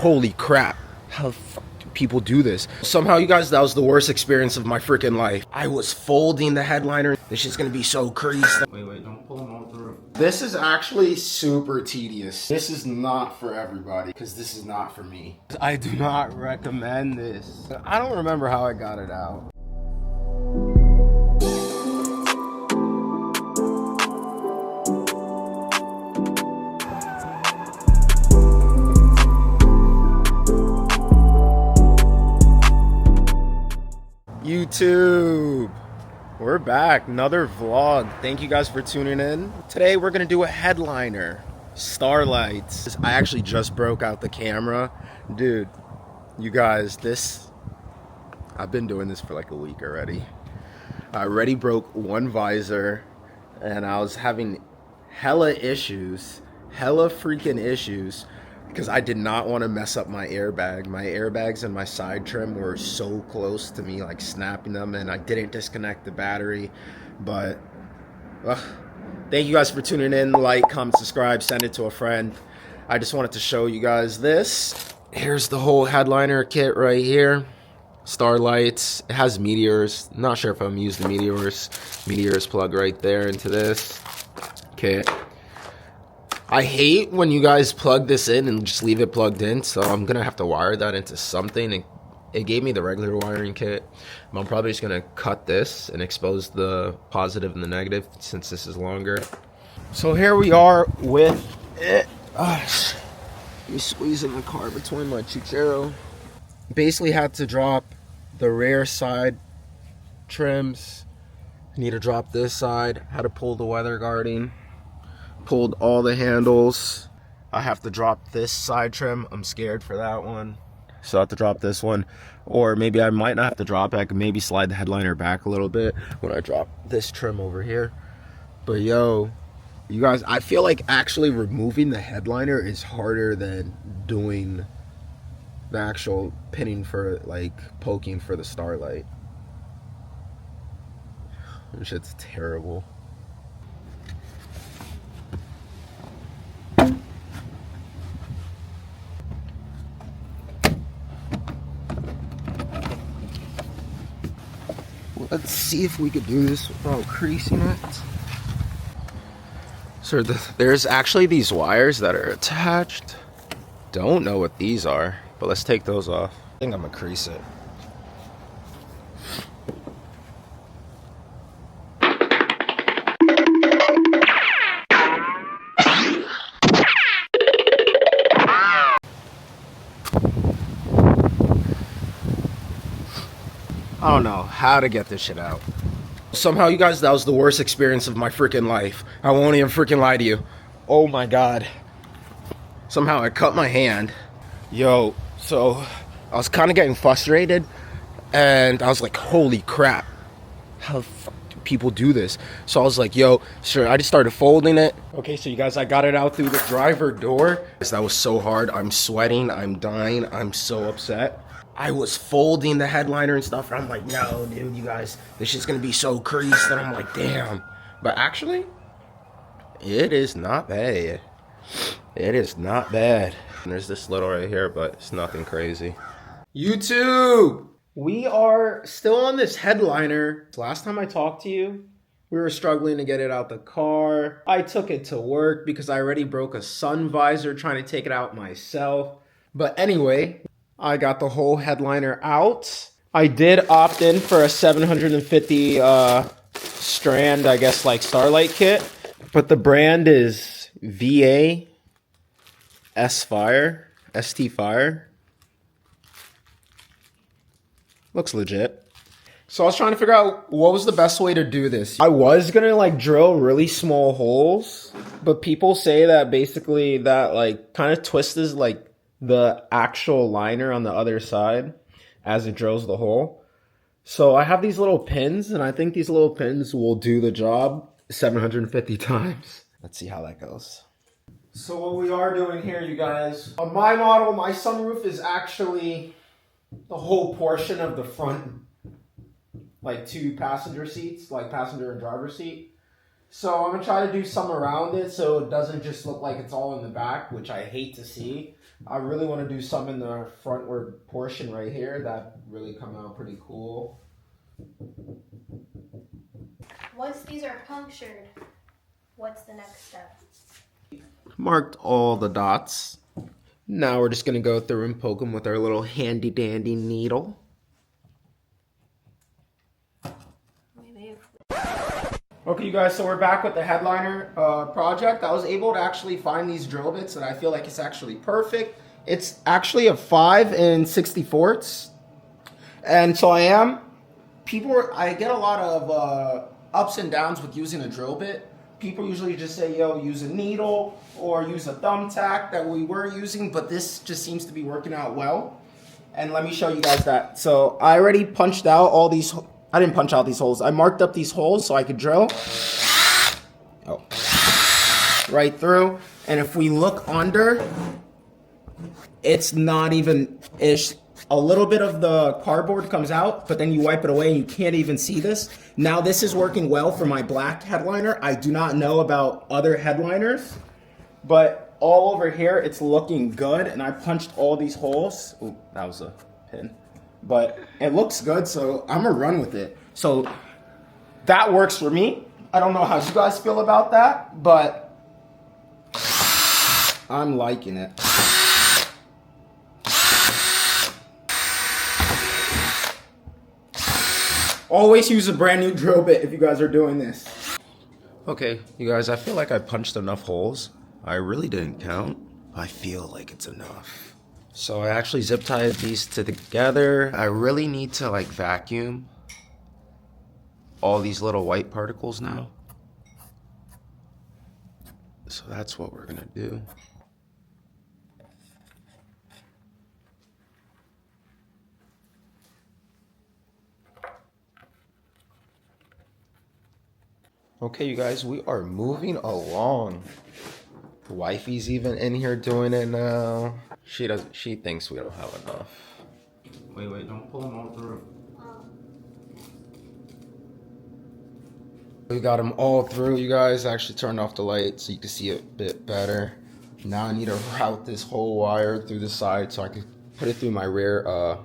holy crap, how the fuck do people do this? Somehow, you guys, that was the worst experience of my freaking life. I was folding the headliner. This shit's gonna be so creased. Wait, don't pull them all through. This is actually super tedious. This is not for everybody, because this is not for me. I do not recommend this. I don't remember how I got it out. YouTube, we're back, another vlog. Thank you guys for tuning in. Today we're gonna do a headliner, Starlight. I actually just broke out the camera. Dude, you guys, I've been doing this for like a week already. I already broke one visor and I was having hella freaking issues, because I did not want to mess up my airbag. My airbags and my side trim were so close to me, like snapping them, and I didn't disconnect the battery. But thank you guys for tuning in. Like, comment, subscribe, send it to a friend. I just wanted to show you guys this. Here's the whole headliner kit right here. Starlights. It has meteors. Not sure if I'm gonna use the meteors plug right there into this kit. I hate when you guys plug this in and just leave it plugged in, so I'm gonna have to wire that into something. It gave me the regular wiring kit. I'm probably just gonna cut this and expose the positive and the negative since this is longer. So here we are with it. You squeezing the car between my Chichero. Basically had to drop the rear side trims. I need to drop this side. Had to pull the weather guarding. Pulled all the handles. I have to drop this side trim. I'm scared for that one, so I have to drop this one. Or maybe I might not have to drop it. I can maybe slide the headliner back a little bit when I drop this trim over here. But yo, you guys, I feel like actually removing the headliner is harder than doing the actual pinning for, like, poking for the Starlight. This shit's terrible. Let's see if we could do this without creasing it. So there's actually these wires that are attached. Don't know what these are, but let's take those off. I think I'm gonna crease it. I don't know how to get this shit out. Somehow, you guys, that was the worst experience of my freaking life. I won't even freaking lie to you. Oh my god. Somehow I cut my hand. Yo, so I was kind of getting frustrated, and I was like, holy crap, how the fuck do people do this? So I was like, yo, sure, I just started folding it. Okay, so you guys, I got it out through the driver door. That was so hard. I'm sweating, I'm dying, I'm so upset. I was folding the headliner and stuff, and I'm like, no, dude, you guys, this shit's gonna be so creased. And I'm like, damn. But actually, it is not bad. It is not bad. And there's this little right here, but it's nothing crazy. YouTube! We are still on this headliner. Last time I talked to you, we were struggling to get it out the car. I took it to work because I already broke a sun visor trying to take it out myself. But anyway, I got the whole headliner out. I did opt in for a 750 strand, I guess, like Starlight kit. But the brand is VA ST Fire. Looks legit. So I was trying to figure out what was the best way to do this. I was gonna like drill really small holes, but people say that basically that like kind of twists like the actual liner on the other side as it drills the hole. So I have these little pins, and I think these little pins will do the job 750 times. Let's see how that goes. So what we are doing here, you guys, on my model, my sunroof is actually the whole portion of the front, like 2 passenger seats, like passenger and driver seat. So I'm gonna try to do some around it so it doesn't just look like it's all in the back, which I hate to see. I really want to do some in the frontward portion right here that really come out pretty cool. Once these are punctured, what's the next step? Marked all the dots. Now we're just going to go through and poke them with our little handy dandy needle. Okay, you guys, so we're back with the headliner project. I was able to actually find these drill bits that I feel like it's actually perfect. It's actually a 5 64ths. And so I get a lot of ups and downs with using a drill bit. People usually just say, yo, use a needle or use a thumbtack that we were using, but this just seems to be working out well. And let me show you guys that. So I already punched out all these. I didn't punch out these holes. I marked up these holes so I could drill. Oh. Right through. And if we look under, it's not even ish. A little bit of the cardboard comes out, but then you wipe it away and you can't even see this. Now this is working well for my black headliner. I do not know about other headliners, but all over here it's looking good. And I punched all these holes. Ooh, that was a pin. But it looks good, so I'm gonna run with it. So that works for me. I don't know how you guys feel about that, but I'm liking it. Always use a brand new drill bit if you guys are doing this. Okay, you guys, I feel like I punched enough holes. I really didn't count. I feel like it's enough. So I actually zip tied these together. I really need to like vacuum all these little white particles now. So that's what we're gonna do. Okay, you guys, we are moving along. Wifey's even in here doing it now. She thinks we don't have enough. Wait, don't pull them all through. We got them all through, you guys. I actually turned off the light so you can see it a bit better. Now I need to route this whole wire through the side so I can put it through my rear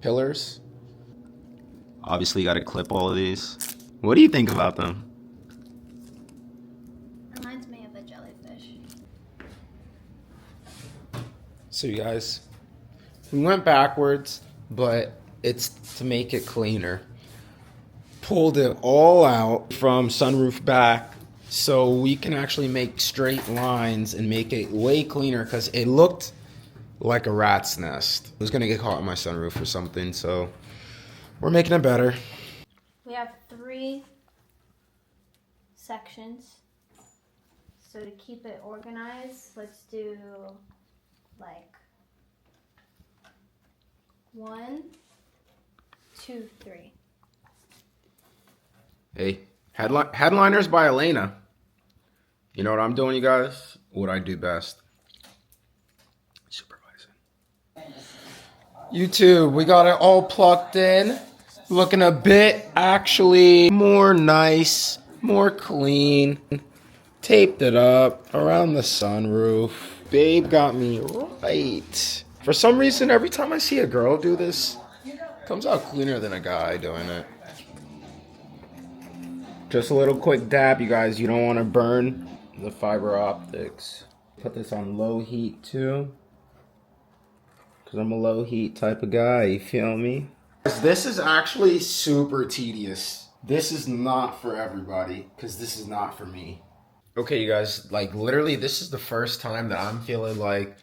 pillars. Obviously, you got to clip all of these. What do you think about them? Reminds me of a jellyfish. So you guys, we went backwards, but it's to make it cleaner. Pulled it all out from sunroof back so we can actually make straight lines and make it way cleaner because it looked like a rat's nest. It was gonna get caught in my sunroof or something, so we're making it better. We have 3 sections. So to keep it organized, let's do like 1, 2, 3. Hey, headliners by Elena. You know what I'm doing, you guys? What I do best. Supervising. YouTube, we got it all plugged in. Looking a bit actually more nice, more clean. Taped it up around the sunroof. Babe got me right. For some reason, every time I see a girl do this, it comes out cleaner than a guy doing it. Just a little quick dab, you guys. You don't want to burn the fiber optics. Put this on low heat too, because I'm a low heat type of guy, you feel me? This is actually super tedious. This is not for everybody, because this is not for me. Okay, you guys, like literally this is the first time that I'm feeling like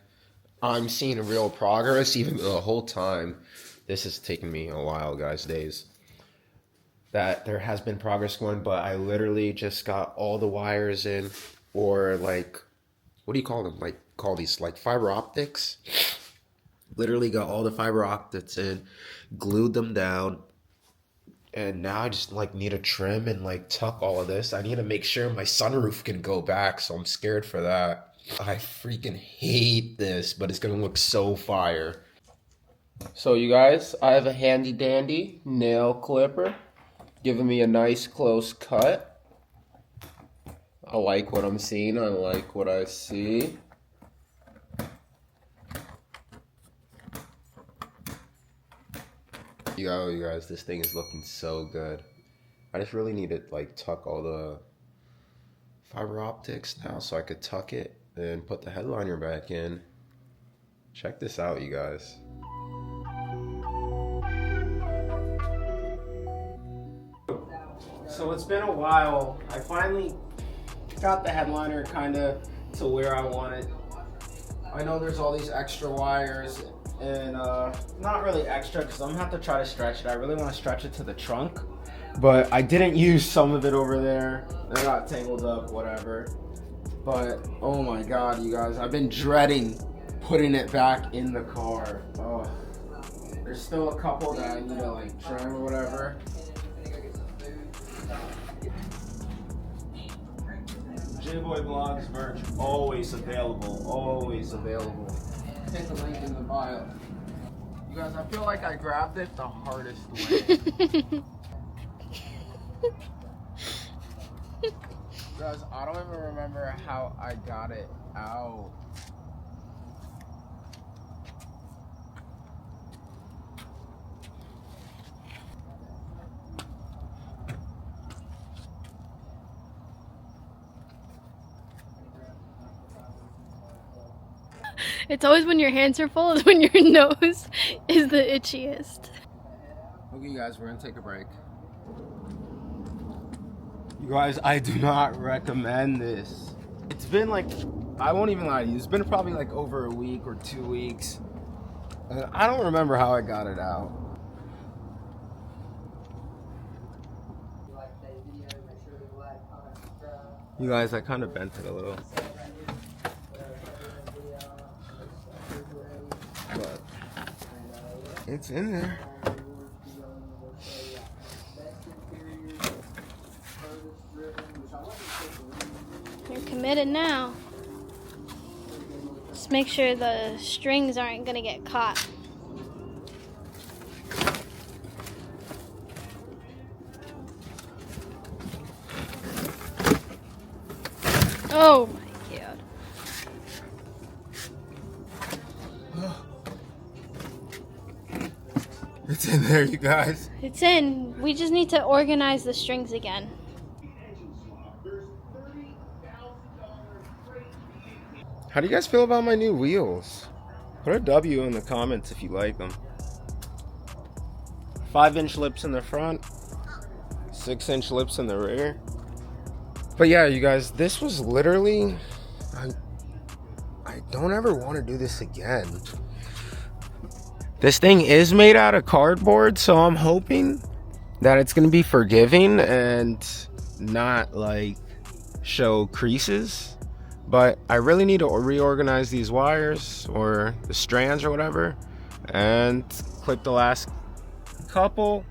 I'm seeing real progress, even though the whole time this has taken me a while, guys, days. That there has been progress going, but I literally just got all the wires in, or like, what do you call them? Like, call these like fiber optics. Literally got all the fiber optics in, glued them down, and now I just like need to trim and like tuck all of this. I need to make sure my sunroof can go back, so I'm scared for that. I freaking hate this, but it's gonna look so fire. So you guys, I have a handy dandy nail clipper. Giving me a nice close cut. I like what I'm seeing. I like what I see. Yo, you guys, this thing is looking so good. I just really need to like tuck all the fiber optics now so I could tuck it and put the headliner back in. Check this out, you guys. So it's been a while. I finally got the headliner kind of to where I want it. I know there's all these extra wires and not really extra because I'm gonna have to try to stretch it. I really want to stretch it to the trunk, but I didn't use some of it over there. They got tangled up, whatever. But oh my god, you guys, I've been dreading putting it back in the car. Oh, there's still a couple that I need to like trim or whatever. J-Boy Vlogs merch, always available, always available. Hit the link in the bio. You guys, I feel like I grabbed it the hardest way. Guys, I don't even remember how I got it out. It's always when your hands are full is when your nose is the itchiest. Okay, you guys, we're gonna take a break. You guys, I do not recommend this. It's been like, I won't even lie to you, it's been probably like over a week or 2 weeks. And I don't remember how I got it out. You guys, I kind of bent it a little. But it's in there. You're committed now. Just make sure the strings aren't gonna get caught. Oh my god. It's in there, you guys. It's in. We just need to organize the strings again. How do you guys feel about my new wheels? Put a W in the comments if you like them. 5-inch lips in the front, 6-inch lips in the rear. But yeah, you guys, this was literally, I don't ever want to do this again. This thing is made out of cardboard, so I'm hoping that it's going to be forgiving and not like show creases. But I really need to reorganize these wires or the strands or whatever and clip the last couple,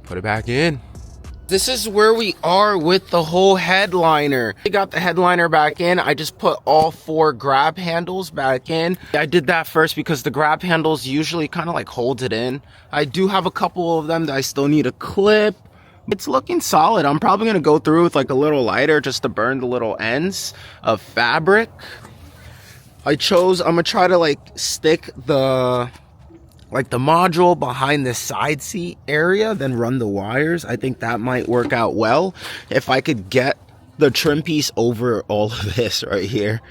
put it back in. This is where we are with the whole headliner. I got the headliner back in. I just put all 4 grab handles back in. I did that first because the grab handles usually kind of like hold it in. I do have a couple of them that I still need to clip. It's looking solid. I'm probably gonna go through with like a little lighter just to burn the little ends of fabric. I'm gonna try to like stick the module behind the side seat area, then run the wires. I think that might work out well if I could get the trim piece over all of this right here.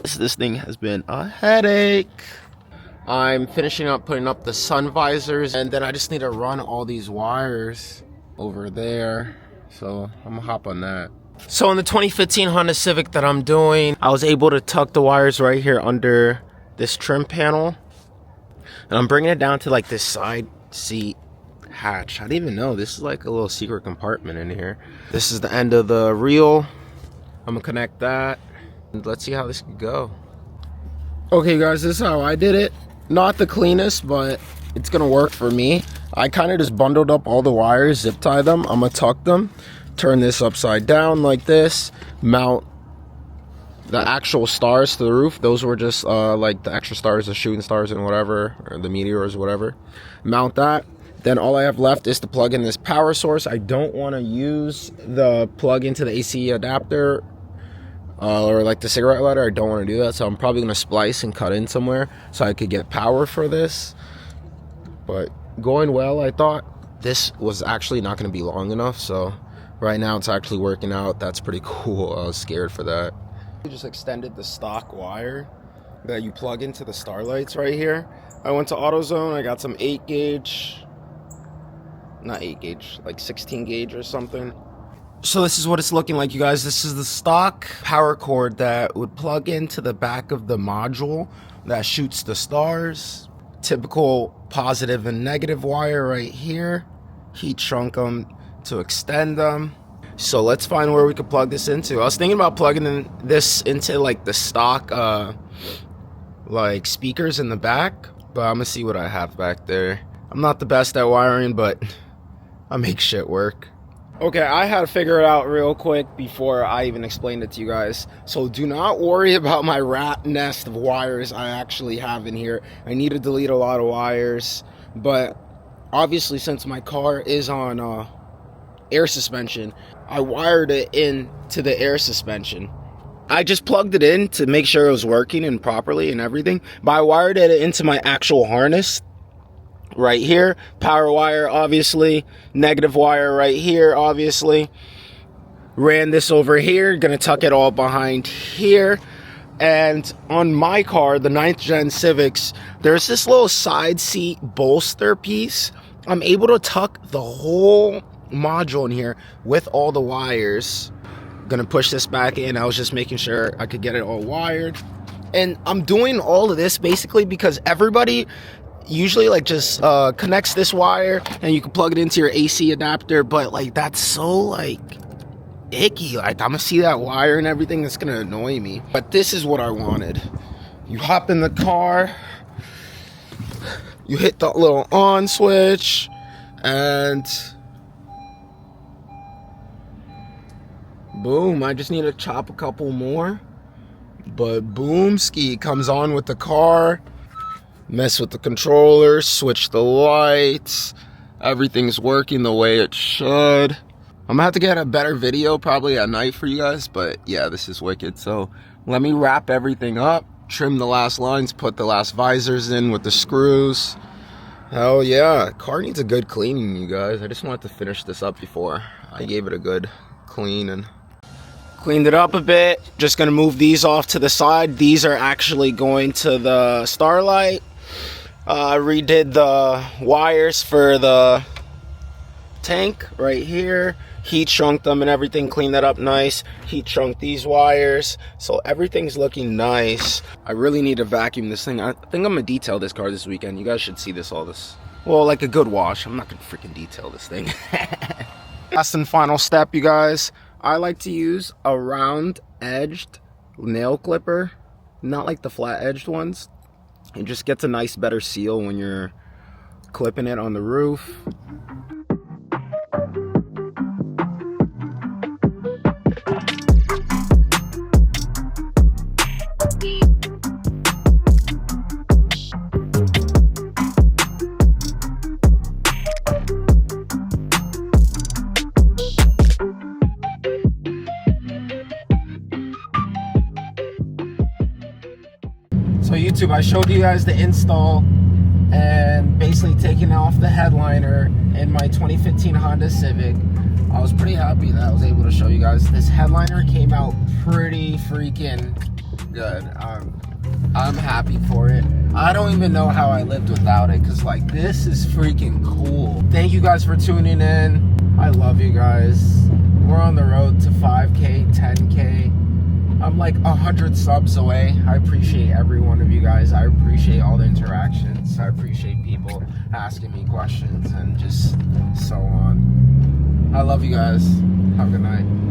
This thing has been a headache. I'm finishing up putting up the sun visors, and then I just need to run all these wires over there. So I'm gonna hop on that. So in the 2015 Honda Civic that I'm doing, I was able to tuck the wires right here under this trim panel. And I'm bringing it down to like this side seat hatch. I didn't even know. This is like a little secret compartment in here. This is the end of the reel. I'm gonna connect that. And let's see how this could go. Okay guys, this is how I did it. Not the cleanest, but it's gonna work for me. I kind of just bundled up all the wires, zip tie them. I'm gonna tuck them, turn this upside down like this, mount the actual stars to the roof. Those were just like the extra stars, the shooting stars and whatever, or the meteors, whatever. Mount that. Then all I have left is to plug in this power source. I don't want to use the plug into the AC adapter or like the cigarette lighter. I don't want to do that, so I'm probably going to splice and cut in somewhere so I could get power for this. But going well. I thought this was actually not going to be long enough, so right now it's actually working out. That's pretty cool. I was scared for that. We just extended the stock wire that you plug into the Starlights right here. I went to AutoZone. I got some 8 gauge, not 8 gauge, like 16 gauge or something. So this is what it's looking like, you guys. This is the stock power cord that would plug into the back of the module that shoots the stars. Typical positive and negative wire right here. Heat shrunk them to extend them. So let's find where we could plug this into. I was thinking about plugging this into like the stock like speakers in the back, but I'm gonna see what I have back there. I'm not the best at wiring, but I make shit work. Okay, I had to figure it out real quick before I even explained it to you guys. So do not worry about my rat nest of wires I actually have in here. I need to delete a lot of wires, but obviously since my car is on air suspension, I wired it into the air suspension. I just plugged it in to make sure it was working and properly and everything, but I wired it into my actual harness right here. Power wire, obviously. Negative wire right here, obviously. Ran this over here. Gonna tuck it all behind here. And on my car, the 9th gen Civics, there's this little side seat bolster piece. I'm able to tuck the whole module in here with all the wires. Gonna push this back in. I was just making sure I could get it all wired. And I'm doing all of this basically because everybody usually like just connects this wire and you can plug it into your AC adapter, but like that's so like icky. Like I'm gonna see that wire and everything, that's gonna annoy me. But this is what I wanted. You hop in the car, you hit the little on switch, and boom. I just need to chop a couple more, but boom ski comes on with the car. Mess with the controller, switch the lights, everything's working the way it should. I'm gonna have to get a better video probably at night for you guys, but yeah, this is wicked. So let me wrap everything up, trim the last lines, put the last visors in with the screws. Hell yeah, car needs a good cleaning, you guys. I just wanted to finish this up before I gave it a good clean and cleaned it up a bit. Just gonna move these off to the side. These are actually going to the Starlight. Redid the wires for the tank right here. Heat shrunk them and everything, cleaned that up nice. Heat shrunk these wires, so everything's looking nice. I really need to vacuum this thing. I think I'm gonna detail this car this weekend. You guys should see this, all this. Well, like a good wash. I'm not gonna freaking detail this thing. Last and final step, you guys. I like to use a round edged nail clipper, not like the flat edged ones. It just gets a nice better seal when you're clipping it on the roof. So YouTube, I showed you guys the install and basically taking off the headliner in my 2015 Honda Civic. I was pretty happy that I was able to show you guys. This headliner came out pretty freaking good. I'm happy for it. I don't even know how I lived without it, because like this is freaking cool. Thank you guys for tuning in. I love you guys. We're on the road to 5K, 10K. I'm like 100 subs away. I appreciate every one of you guys. I appreciate all the interactions. I appreciate people asking me questions and just so on. I love you guys. Have a good night.